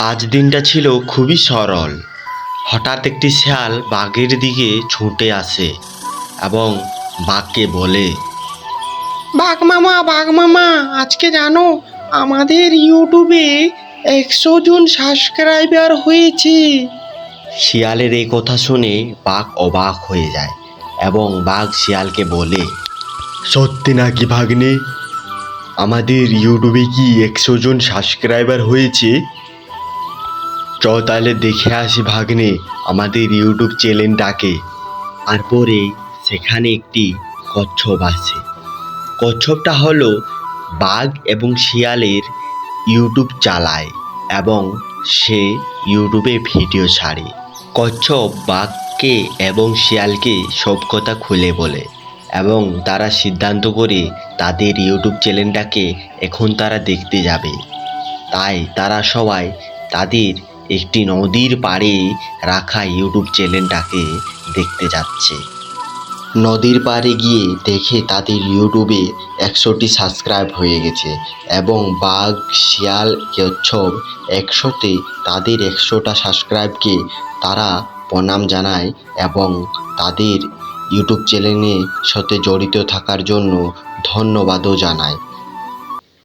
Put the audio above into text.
আজ দিনটা ছিল খুবই সরল। হঠাৎ একটি শেয়াল বাঘের দিকে ছুটে আসে এবং বাঘকে বলে, বাঘ মামা, আজকে জানো আমাদের ইউটিউবে 100 জন সাবস্ক্রাইবার হয়েছে। শিয়ালের এই কথা শুনে বাঘ অবাক হয়ে যায় এবং বাঘ শিয়ালকে বলে, সত্যি নাকি ভাগ্নে? আমাদের ইউটিউবে কি 100 জন সাবস্ক্রাইবার হয়েছে? তাহলে দেখে আসি ভাগ্নে আমাদের ইউটিউব চ্যানেলটাকে। তারপরে সেখানে একটি কচ্ছপ আসে। কচ্ছপটা হলো বাঘ এবং শিয়ালের ইউটিউব চালায় এবং সে ইউটিউবে ভিডিও ছাড়ে। কচ্ছপ বাঘকে এবং শিয়ালকে সব কথা খুলে বলে এবং তারা সিদ্ধান্ত করে তাদের ইউটিউব চ্যানেলটাকে এখন তারা দেখতে যাবে। তাই তারা সবাই তাদের একটি নদীর পাড়ে রাখা ইউটিউব চ্যানেলটাকে দেখতে যাচ্ছে। নদীর পাড়ে গিয়ে দেখে তাদের ইউটিউবে 100টি সাবস্ক্রাইব হয়ে গেছে এবং বাঘ শিয়াল কচ্ছপ একসাথে তাদের 100টা সাবস্ক্রাইবকে তারা প্রণাম জানায় এবং তাদের ইউটিউব চ্যানেলের সাথে জড়িত থাকার জন্য ধন্যবাদও জানায়।